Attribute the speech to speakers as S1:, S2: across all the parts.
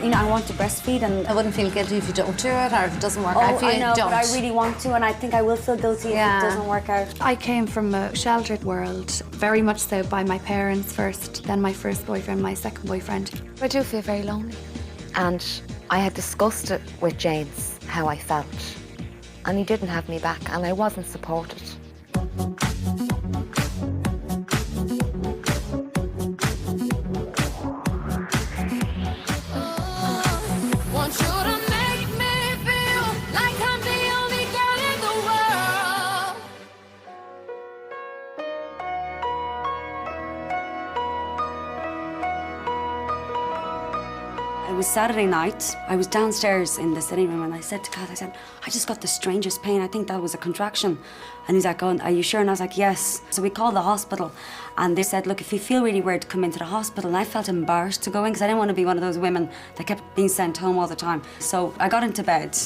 S1: you know, I want to breastfeed, and
S2: I wouldn't feel guilty if you don't do it or if it doesn't work out.
S1: I know, but I really want to, and I think I will feel guilty if it doesn't work out.
S3: I came from a sheltered world, very much so by my parents first, then my first boyfriend, my second boyfriend. I do feel very lonely.
S4: And I had discussed it with James, how I felt. And he didn't have me back, and I wasn't supported.
S1: It was Saturday night. I was downstairs in the sitting room and I said to Kath, I just got the strangest pain. I think that was a contraction. And he's like, oh, are you sure? And I was like, yes. So we called the hospital and they said, look, if you feel really weird, come into the hospital. And I felt embarrassed to go in because I didn't want to be one of those women that kept being sent home all the time. So I got into bed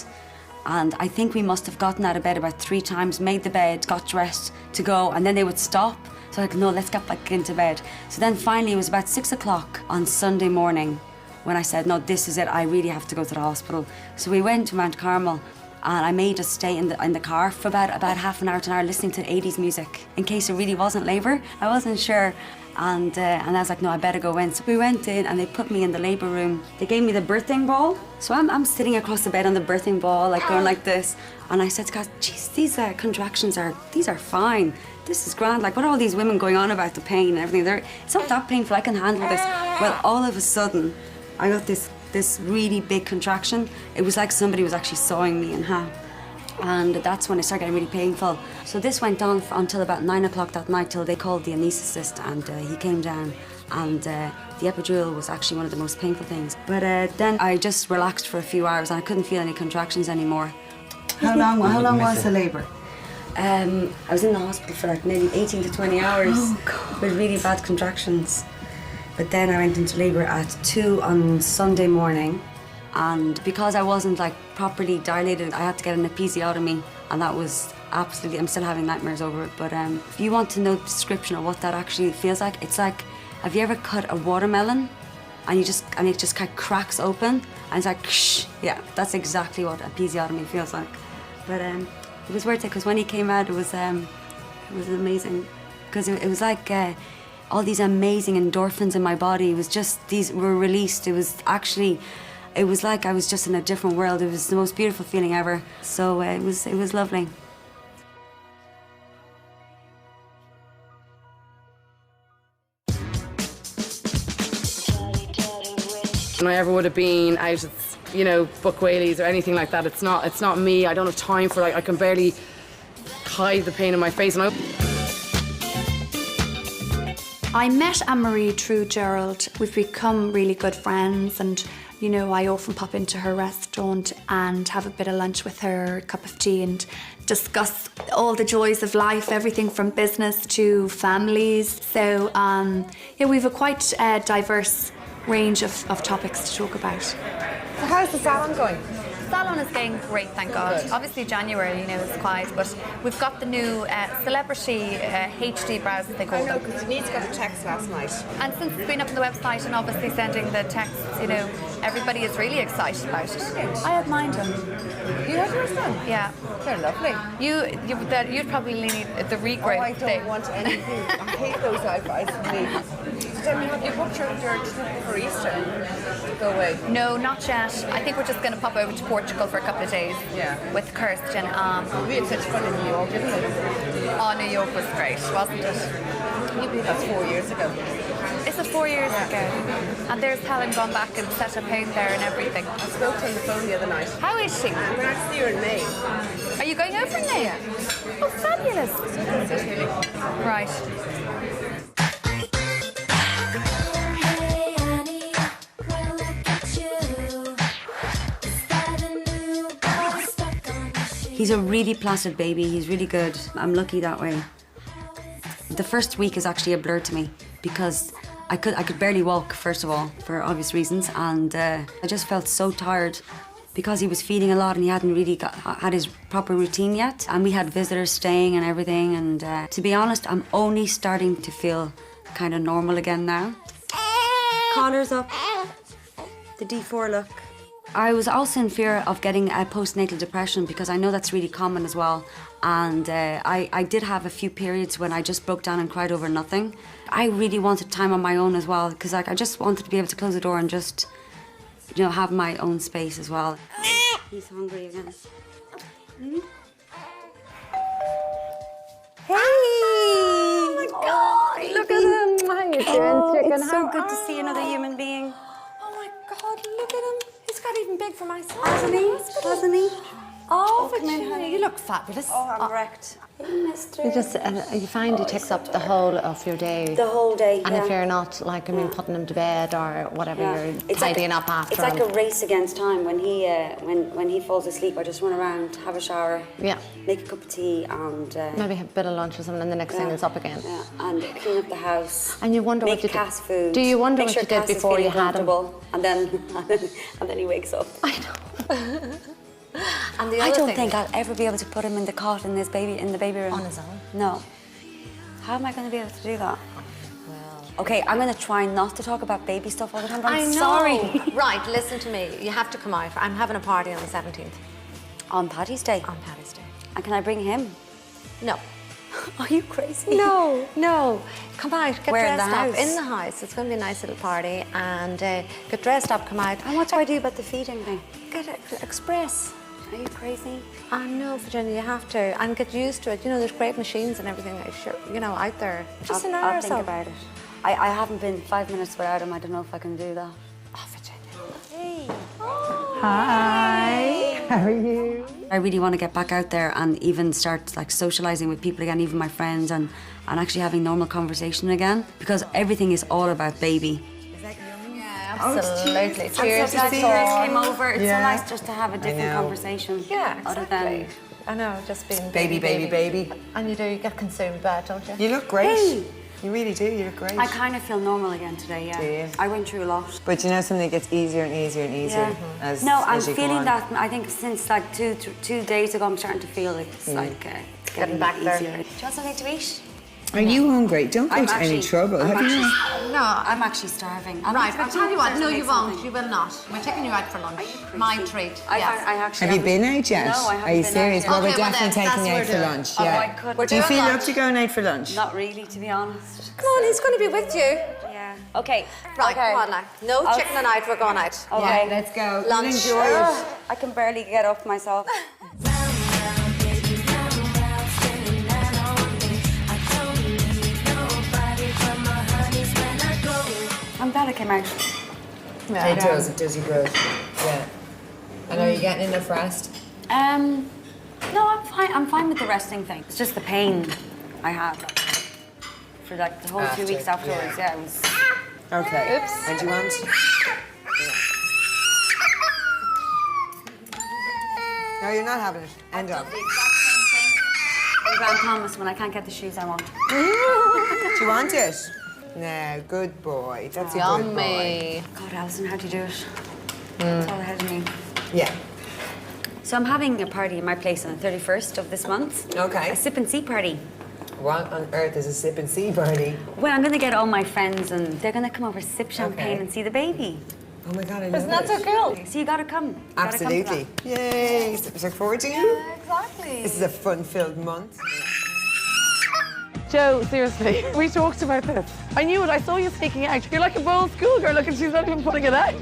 S1: and I think we must have gotten out of bed about 3 times, made the bed, got dressed to go, and then they would stop. So I was like, no, let's get back into bed. So then finally it was about 6 o'clock on Sunday morning when I said, no, this is it, I really have to go to the hospital. So we went to Mount Carmel and I made us stay in the car for about half an hour to an hour listening to 80s music in case it really wasn't labour. I wasn't sure. And I was like, no, I better go in. So we went in and they put me in the labour room. They gave me the birthing ball. So I'm sitting across the bed on the birthing ball, like going like this. And I said to God, geez, these contractions are fine. This is grand. Like, what are all these women going on about the pain and everything? It's not that painful, I can handle this. Well, all of a sudden, I got this really big contraction. It was like somebody was actually sawing me in half. And that's when it started getting really painful. So this went on until about 9 o'clock that night till they called the anaesthetist and he came down and the epidural was actually one of the most painful things. But then I just relaxed for a few hours and I couldn't feel any contractions anymore.
S5: How long was the labour?
S1: I was in the hospital for like maybe 18 to 20 hours with really bad contractions. But then I went into labour at 2 on Sunday morning, and because I wasn't like properly dilated, I had to get an episiotomy, and that was absolutely, I'm still having nightmares over it. But if you want to know the description of what that actually feels like, it's like, have you ever cut a watermelon and it just kind of cracks open and it's like, shh, yeah, that's exactly what episiotomy feels like. But it was worth it because when he came out, it was amazing because it was like. All these amazing endorphins in my body. It was just, these were released. It was like I was just in a different world. It was the most beautiful feeling ever. So it was lovely.
S6: When I ever would have been out at, you know, Buck Whaley's or anything like that, it's not me. I don't have time for it. I can barely hide the pain in my face. And
S3: I met Anne-Marie through Gerald. We've become really good friends and, you know, I often pop into her restaurant and have a bit of lunch with her, a cup of tea and discuss all the joys of life, everything from business to families. So, yeah, we've a quite diverse range of topics to talk about.
S2: So how's the salon going?
S7: Salon is going great, thank God.
S2: Good.
S7: Obviously January, you know, it's quiet, but we've got the new Celelbrity HD brows, as they call
S2: I know,
S7: them.
S2: because Denise got a text last night.
S7: And since it's been up on the website and obviously sending the texts, you know, everybody is really excited about it. I had mine done.
S2: You had yours done?
S7: Yeah.
S2: They're lovely.
S7: You'd probably need the regrowth
S2: I
S7: thing.
S2: don't want anything. I hate those eyebrows for me. So tell me, have you booked your trip for Easter to go away?
S7: No, not yet. I think we're just going to pop over to Portugal for a couple of days.
S2: Yeah.
S7: With Kirsten.
S2: We had such fun in New York, didn't we?
S7: Oh, New York was great, wasn't it?
S2: That's 4 years ago.
S7: Is it 4 years ago? And there's Helen gone back and set up home there and everything.
S2: I spoke to her on the phone the other night.
S7: How is she?
S2: I'm going to see her in May.
S7: Are you going over in May?
S2: Yeah.
S7: Oh, fabulous. Right.
S1: He's a really placid baby. He's really good. I'm lucky that way. The first week is actually a blur to me because I could barely walk, first of all, for obvious reasons, and I just felt so tired because he was feeding a lot and he hadn't really had his proper routine yet, and we had visitors staying and everything, and to be honest, I'm only starting to feel kind of normal again now. Collars up. The D4 look. I was also in fear of getting a postnatal depression because I know that's really common as well. And I did have a few periods when I just broke down and cried over nothing. I really wanted time on my own as well because like, I just wanted to be able to close the door and just, you know, have my own space as well. He's hungry again. Hey! Oh my God! Look at him!
S4: How you doing, chicken?
S1: It's so good to see another human being.
S2: Oh my God, look at him. He's got even big for my size.
S1: Hasn't he? Hasn't he?
S2: Oh,
S1: come in, honey.
S2: you look fabulous.
S1: Oh, I'm wrecked.
S4: You just, you find it takes up the whole of your day.
S1: The whole day,
S4: And
S1: yeah.
S4: if you're not, like, I mean, putting him to bed or whatever, you're
S1: It's
S4: tidying up after
S1: It's like
S4: him.
S1: a race against time. When he falls asleep, I just run around, have a shower,
S4: Yeah.
S1: make a cup of tea, and
S4: Maybe have a bit of lunch or something, and the next thing is up again.
S1: Yeah, and clean up the house.
S4: And you wonder
S1: make
S4: what you
S1: Cass
S4: did.
S1: food.
S4: Do you wonder
S1: make
S4: what
S1: sure
S4: you did
S1: Cass is
S4: before you
S1: feeling
S4: had him?
S1: comfortable, and then he wakes up.
S4: I know.
S2: And the
S1: I
S2: other
S1: don't
S2: thing,
S1: think I'll ever be able to put him in the cot in the baby room.
S2: On his own?
S1: No. How am I going to be able to do that? Okay, I'm going to try not to talk about baby stuff all the time, but I'm sorry.
S2: Right, listen to me. You have to come out. I'm having a party on the 17th.
S1: On Paddy's Day?
S2: On Paddy's Day.
S1: And can I bring him?
S2: No.
S1: Are you crazy?
S2: No, no. Come out, get
S1: Where, in
S2: dressed
S1: the
S2: up.
S1: house?
S2: In the house. It's going to be a nice little party. And get dressed up, come out.
S1: And what do I do about the feeding thing?
S2: Get Express.
S1: Are you crazy?
S2: I know, Virginia, you have to. And get used to it. You know, there's great machines and everything, out there. Just an hour
S1: I'll
S2: or
S1: think
S2: so.
S1: about it. I haven't been 5 minutes without him. I don't know if I can do that.
S2: Oh, Virginia.
S1: Hey.
S5: Hi. How are you?
S1: I really want to get back out there and even start like socializing with people again, even my friends, and actually having normal conversation again, because everything is all about baby.
S2: Absolutely.
S1: I'm so
S2: Cheers.
S1: glad you guys came over. It's
S5: Yeah.
S1: so nice just to have a different conversation.
S2: Yeah,
S1: Other
S2: exactly.
S1: than
S2: I know, just being
S5: Baby.
S2: And you do, you get consumed by it, don't you?
S5: You look great.
S1: Hey.
S5: You really do, you look great.
S1: I kind of feel normal again today, yeah.
S5: Do you?
S1: I went through a lot.
S5: But you know something, it gets easier and easier and easier as
S1: No, I'm
S5: as you go
S1: feeling
S5: on.
S1: that. I think since like two days ago, I'm starting to feel it's like it's getting
S2: back
S1: easier.
S2: there.
S1: Do you want something to eat?
S5: Are you hungry? Don't go
S1: I'm
S5: to any
S1: actually-
S5: trouble.
S1: I'm
S5: Have you?
S1: actually-
S2: No,
S1: I'm actually starving.
S2: Right, I'll tell you what. No, you won't.
S1: Something.
S2: You will not. We're taking you out for lunch.
S1: crazy?
S2: My treat.
S1: I
S2: yes.
S1: actually
S5: Have you
S1: haven't-
S5: been out yet?
S1: No, I haven't
S5: Are you
S1: been
S5: serious?
S1: out
S5: Well,
S1: yet.
S5: we're
S2: Okay, well,
S5: definitely
S2: then,
S5: taking you out
S2: that's
S5: for
S2: what we're
S5: lunch.
S1: doing.
S5: Yeah.
S1: Oh, I could.
S2: We're
S5: Do you
S2: doing
S5: feel
S2: lunch.
S5: up to going out for lunch?
S1: Not really, to be honest.
S2: Come on, he's going to be with you.
S1: Yeah. Okay.
S2: Right,
S1: okay.
S2: come on now. No
S1: I'll-
S2: chicken and out, we're going out.
S1: Okay.
S5: Yeah, let's go.
S2: Lunch.
S5: You'll enjoy it.
S1: I can barely get up myself. I'm glad I came out.
S5: It does you good. Yeah. And are you getting enough rest?
S1: No, I'm fine. I'm fine with the resting thing. It's just the pain I had for like the whole 2 weeks
S5: After,
S1: afterwards. Yeah, it was.
S5: Okay. Oops. And do you want? No, you're not having it. End up.
S1: The exact same thing. In Grand Thomas when I can't get the shoes I want.
S5: Do you want it? No, good boy. That's a good boy.
S2: Yummy.
S1: God, Alison, how'd you do it? It's all ahead of me.
S5: Yeah.
S1: So I'm having a party in my place on the 31st of this month.
S5: Okay.
S1: A sip and see party.
S5: What on earth is a sip and see party?
S1: Well, I'm going to get all my friends and they're going to come over, sip champagne
S5: Okay.
S1: and see the baby.
S5: Oh my God, I love
S2: Isn't that
S5: it.
S2: so cool?
S1: So you got to come. You gotta come to
S5: Absolutely.
S1: that.
S5: Yay. Look forward to you.
S2: Exactly.
S5: This is a fun-filled month.
S6: Joe, seriously, we talked about this. I knew it. I saw you sneaking out. You're like a bold schoolgirl. Look, and she's not even putting it out.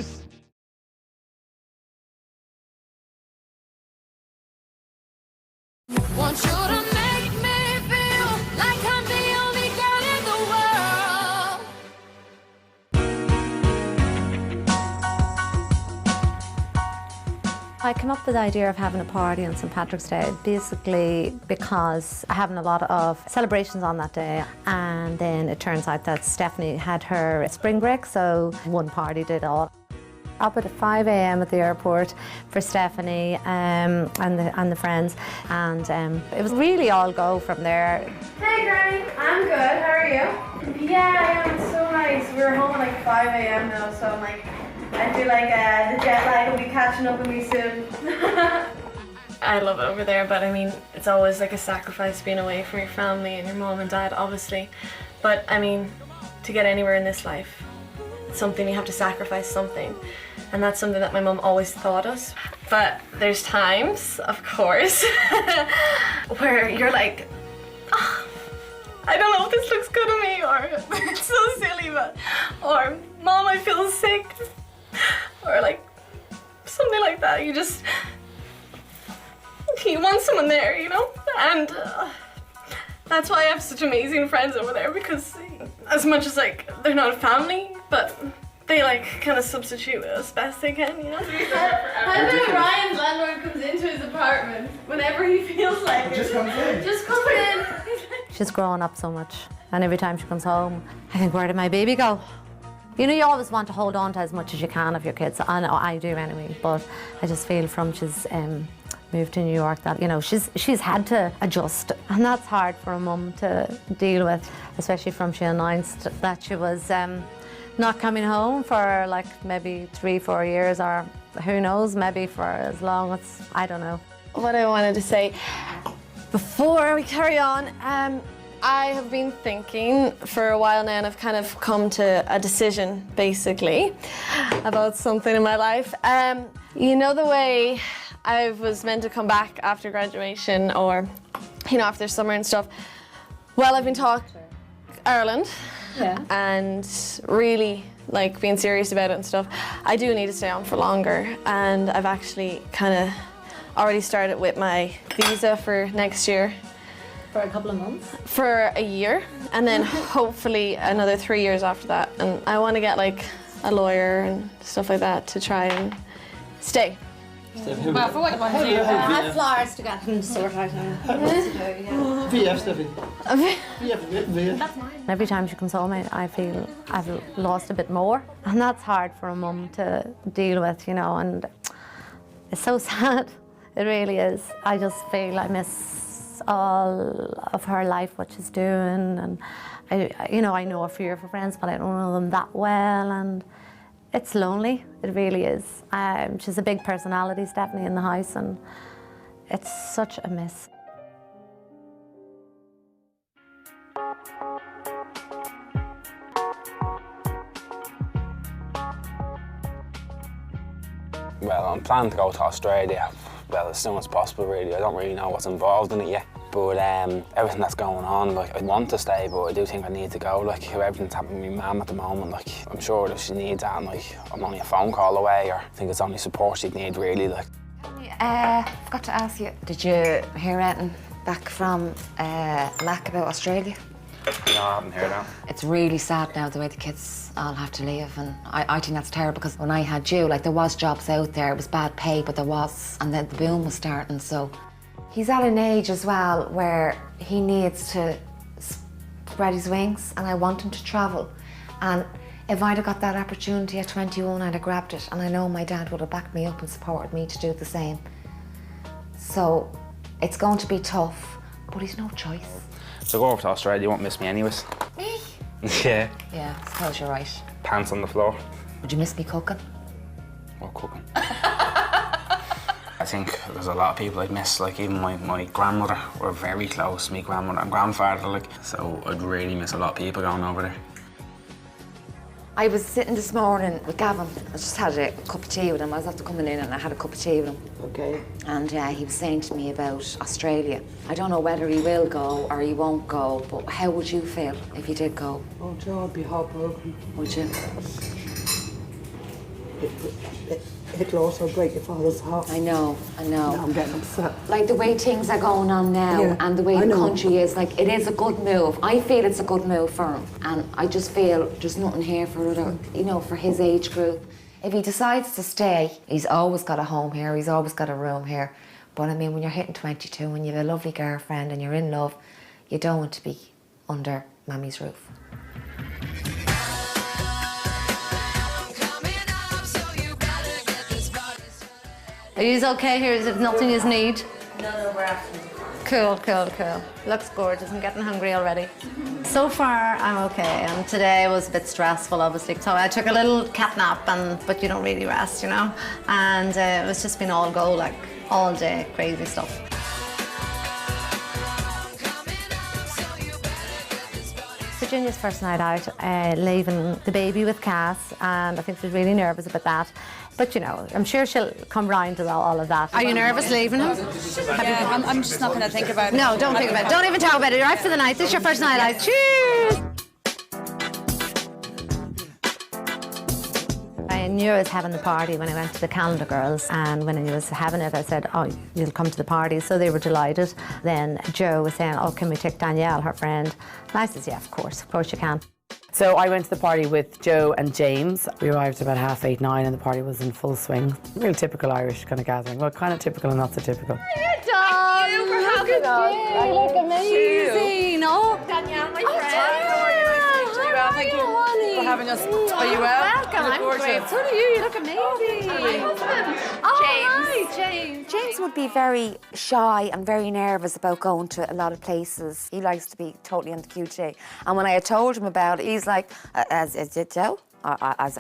S8: Want you to make me feel like I'm the only girl in the world.
S4: I came up with the idea of having a party on St. Patrick's Day basically because I'm having a lot of celebrations on that day, and then it turns out that Stephanie had her spring break, so one party did all. Up at 5 a.m. at the airport for Stephanie and the friends, and it was really all go from there.
S9: Hey Granny, I'm good. How are you? Yeah, I am. It's so nice. We were home at like 5 a.m. now, so I'm like, I feel like the jet lag will be catching up with me soon.
S10: I love it over there, but I mean, it's always like a sacrifice being away from your family and your mom and dad, obviously. But I mean, to get anywhere in this life, it's something you have to sacrifice something. And that's something that my mum always taught us. But there's times, of course, where you're like, oh, I don't know if this looks good on me, or it's so silly, but, or Mom, I feel sick, or like something like that. You want someone there, you know? And that's why I have such amazing friends over there, because as much as like they're not a family, but they like kind of substitute as best they can, you know?
S9: How about Ryan's landlord comes into his apartment whenever he feels like it? Just comes in. Just comes in.
S4: She's grown up so much, and every time she comes home, I think, where did my baby go? You know, you always want to hold on to as much as you can of your kids. I know I do anyway, but I just feel from she's moved to New York that, you know, she's had to adjust, and that's hard for a mum to deal with, especially from she announced that she was not coming home for like maybe 3-4 years, or who knows, maybe for as long as, I don't know.
S10: What I wanted to say before we carry on, I have been thinking for a while now, and I've kind of come to a decision basically about something in my life. You know, the way I was meant to come back after graduation, or, you know, after summer and stuff. Well, I've been talking Ireland, and really like being serious about it and stuff. I do need to stay on for longer, and I've actually kind of already started with my visa for next year.
S4: For a couple of months?
S10: For a year, and then hopefully another 3 years after that. And I want to get like a lawyer and stuff like that to try and stay.
S4: Well, for what you want to do, I have flowers to get him sort out. Every time she comes home, I feel I've lost a bit more, and that's hard for a mum to deal with, you know, and it's so sad. It really is. I just feel I miss all of her life, what she's doing, and I know a few of her friends, but I don't know them that well, and it's lonely. It really is. She's a big personality, Stephanie, in the house, and it's such a miss.
S11: Well, I'm planning to go to Australia, well, as soon as possible, really. I don't really know what's involved in it yet. But everything that's going on, like, I want to stay, but I do think I need to go. Like, everything's happening with my mum at the moment, like, I'm sure if she needs that, and, like, I'm only a phone call away, or I think it's only support she'd need, really, like.
S12: Forgot to ask you, did you hear anything back from Mac about Australia?
S11: No, I haven't heard that.
S12: It's really sad now, the way the kids all have to leave, and I think that's terrible, because when I had you, like, there was jobs out there, it was bad pay, but there was, and then the boom was starting, so. He's at an age as well where he needs to spread his wings, and I want him to travel. And if I'd have got that opportunity at 21, I'd have grabbed it, and I know my dad would have backed me up and supported me to do the same. So it's going to be tough, but he's no choice.
S11: So go over to Australia, you won't miss me anyways.
S12: Me?
S11: Yeah.
S12: Yeah, I suppose you're right.
S11: Pants on the floor.
S12: Would you miss me cooking?
S11: What cooking? I think there's a lot of people I'd miss, like even my grandmother. We're very close, my grandmother and grandfather, like, so I'd really miss a lot of people going over there.
S12: I was sitting this morning with Gavin. I just had a cup of tea with him. I was after coming in and I had a cup of tea with him.
S5: Okay.
S12: And he was saying to me about Australia. I don't know whether he will go or he won't go, but how would you feel if he did go?
S5: Oh, Joe, I'd be heartbroken.
S12: Would you?
S5: It'll also break your father's heart.
S12: I know.
S5: Now I'm getting upset.
S12: Like the way things are going on now, and the way the country is, like, it is a good move. I feel it's a good move for him, and I just feel there's nothing here for other, you know, for his age group. If he decides to stay, he's always got a home here, he's always got a room here. But I mean, when you're hitting 22 and you have a lovely girlfriend and you're in love, you don't want to be under Mammy's roof.
S4: Are you okay here? Is it nothing you need?
S12: No, we're absolutely
S4: Cool. Looks gorgeous. I'm getting hungry already. So far, I'm okay. And today was a bit stressful, obviously. So I took a little cat nap, but you don't really rest, you know? And it was just been all go, like, all day, crazy stuff. Did you Junior's first night out, leaving the baby with Cass, and I think she's really nervous about that. But you know, I'm sure she'll come round to all of that.
S13: Are you nervous leaving him?
S1: Yeah, I'm just not going to think about it.
S13: No, don't think about it. Don't even talk about it. You're out for the night. This is your first night out. Cheers!
S4: I knew I was having the party when I went to the Calendar Girls, and when I was having it I said, oh, you'll come to the party, so they were delighted. Then Joe was saying, oh, can we take Danielle, her friend? And I said, yeah, of course you can.
S6: So I went to the party with Joe and James. We arrived about 8:30, 9 and the party was in full swing. Real typical Irish kind of gathering. Well, kind of typical and not so typical.
S10: Thank you for having us.
S13: You look amazing. Oh,
S10: Danielle, my friend.
S13: How are you? Nice to meet you.
S6: Thank you for having us. Are you well?
S13: Welcome. I'm great. So do you. You look amazing.
S10: My husband.
S13: Oh, James.
S1: James would be very shy and very nervous about going to a lot of places. He likes to be totally on the QT. And when I had told him about it, he's like, as Joe? I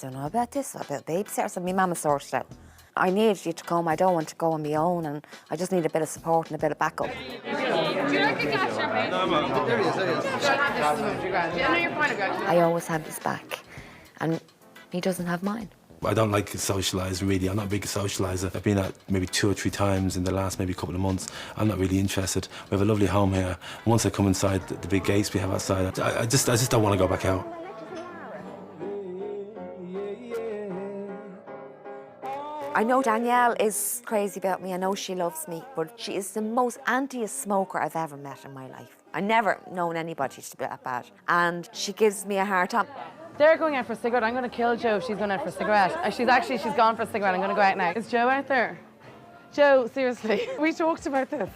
S1: don't know about this, about babysitter. So my mama sorted it out. I need you to come. I don't want to go on my own, and I just need a bit of support and a bit of backup.
S10: Do you like a glass champagne?
S1: I always have his back, and he doesn't have mine.
S14: I don't like socialise really. I'm not a big socialiser. I've been out maybe 2 or 3 times in the last maybe couple of months. I'm not really interested. We have a lovely home here. Once I come inside the big gates we have outside, I just don't want to go back out.
S1: I know Danielle is crazy about me. I know she loves me, but she is the most antiest smoker I've ever met in my life. I've never known anybody to be that bad. And she gives me a hard time.
S6: They're going out for a cigarette. I'm going to kill Joe if she's going out for a cigarette. She's gone for a cigarette. I'm going to go out now. Is Joe out there? Joe, seriously, we talked about this.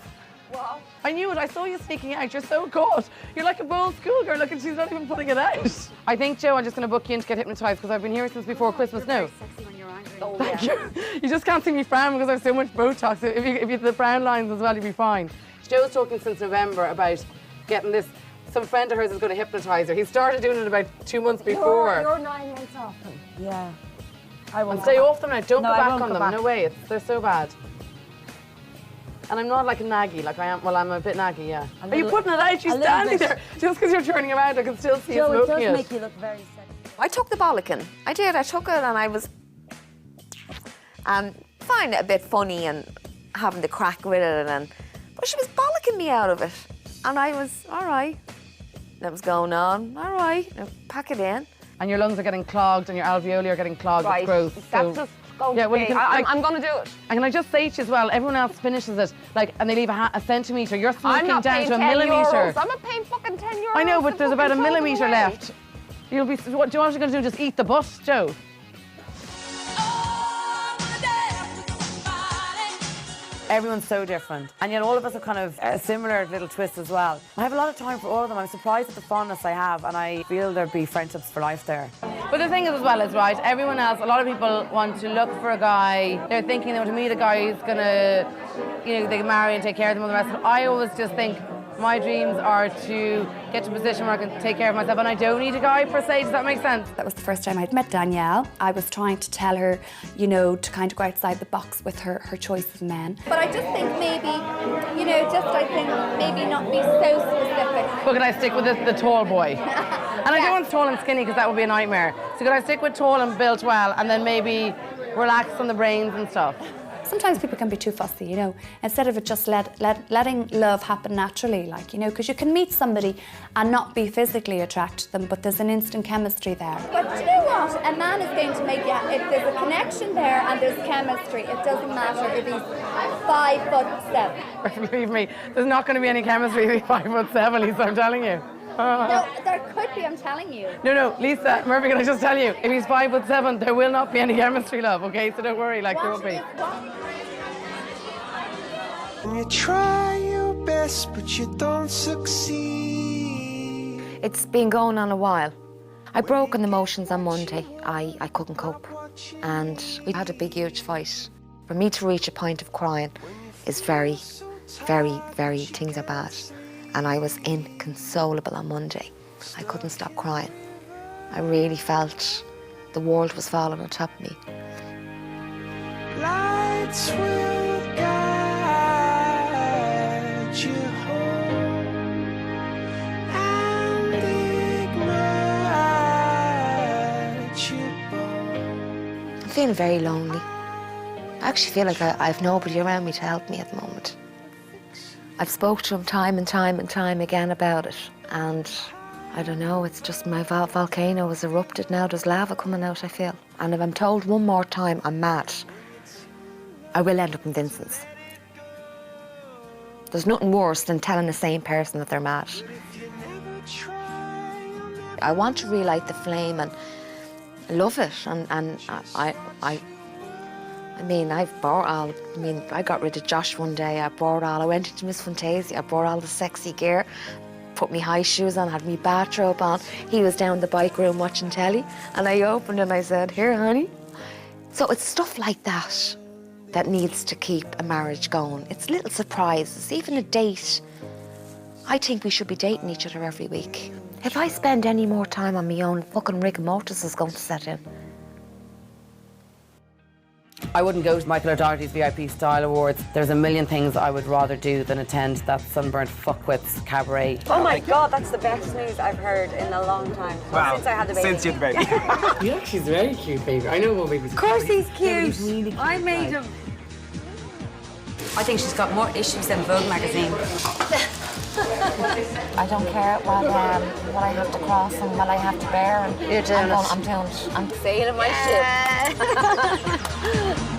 S10: What?
S6: I knew it. I saw you sneaking out. You're so good. You're like a bold schoolgirl. Look, and she's not even putting it out. I think, Joe, I'm just going to book you in to get hypnotised because I've been here since before Christmas. No.
S10: Oh,
S6: Thank
S10: yeah.
S6: you just can't see me frown because I have so much Botox. If you have the brown lines as well, you'll be fine. Joe's talking since November about getting this. Some friend of hers is going to hypnotise her. He started doing it about 2 months before.
S10: You're 9 months off them.
S1: Yeah.
S6: And stay off them now. Don't go back on them. No way. They're so bad. And I'm not like a naggy, like I am. Well, I'm a bit naggy, yeah. Are you putting it out? She's standing there. Just because you're turning around, I can still see you smoking it.
S1: It does make you look very sexy. I took the bollocking. I did. I took it, and I was find it a bit funny and having the crack with it, but she was bollocking me out of it, and I was all right. That was going on. All right, now pack it in.
S6: And your lungs are getting clogged, and your alveoli are getting clogged.
S10: Right.
S6: It's gross.
S10: That's just going to be. I'm going to do it.
S6: And can I just say to you as well, everyone else finishes it, like, and they leave a centimetre. You're
S10: I'm
S6: smoking
S10: not
S6: down
S10: paying
S6: to a
S10: 10
S6: millimetre.
S10: euros. I'm not paying fucking 10 euros.
S6: I know, but there's about a
S10: fucking throw them
S6: millimetre
S10: away.
S6: left. You'll be. What do you want you're going to do? Just eat the butt, Joe? Everyone's so different, and yet all of us have kind of a similar little twist as well. I have a lot of time for all of them. I'm surprised at the fondness I have, and I feel there'd be friendships for life there. But the thing is as well is, right, everyone else, a lot of people want to look for a guy. They're thinking they want to meet a guy who's going to, you know, they can marry and take care of them and the rest. I always just think my dreams are to get to a position where I can take care of myself, and I don't need a guy per se. Does that make sense?
S3: That was the first time I'd met Danielle. I was trying to tell her, you know, to kind of go outside the box with her choice of men.
S7: But I just think maybe, you know, maybe not be so specific.
S6: But could I stick with the tall boy? And I don't want tall and skinny because that would be a nightmare. So could I stick with tall and built well, and then maybe relax on the brains and stuff?
S3: Sometimes people can be too fussy, you know, instead of it just letting love happen naturally, like, you know, because you can meet somebody and not be physically attracted to them, but there's an instant chemistry there.
S7: But do you know what? A man is going to make you, if there's a connection there and there's chemistry, it doesn't matter if he's 5'7".
S6: Believe me, there's not going to be any chemistry if he's 5'7", Lisa, I'm telling you.
S7: No, there could be, I'm telling you.
S6: No, Lisa, Murphy, can I just tell you, if he's 5'7", there will not be any chemistry, love, okay? So don't worry, like, there won't be.
S15: You try your best, but you don't succeed.
S1: It's been going on a while. I broke on the motions on Monday. I couldn't cope. And we had a big, huge fight. For me to reach a point of crying is very, very, very, things are bad. And I was inconsolable on Monday. I couldn't stop crying. I really felt the world was falling on top of me.
S15: Lights will guide you home, and
S12: feeling very lonely. I actually feel like I have nobody around me to help me at the moment. I've spoke to him time and time and time again about it, and I don't know, it's just my volcano has erupted now. There's lava coming out, I feel. And if I'm told one more time I'm mad, I will end up in Vincent's. There's nothing worse than telling the same person that they're mad. I want to relight the flame and love it, and I mean, I got rid of Josh one day. I went into Miss Fantasia, I bought all the sexy gear, put me high shoes on, had me bathrobe on. He was down the bike room watching telly, and I opened and I said, "Here, honey." So it's stuff like that that needs to keep a marriage going. It's little surprises, even a date. I think we should be dating each other every week. If I spend any more time on my own, fucking rigor mortis is going to set in.
S6: I wouldn't go to Michael O'Doherty's VIP Style Awards. There's a million things I would rather do than attend that sunburnt fuckwits cabaret.
S1: Oh my God, that's the best news I've heard in a long time.
S11: Well,
S1: since I had the baby.
S11: Since you had the baby.
S16: Yeah, she's very cute, baby. I know what baby's.
S1: Of course he's cute.
S16: Yeah, he's really cute.
S1: I made him. I think she's got more issues than Vogue magazine.
S12: I don't care what I have to cross and what I have to bear. And
S1: You're doing
S12: I'm doing it. I'm
S1: sailing my ship.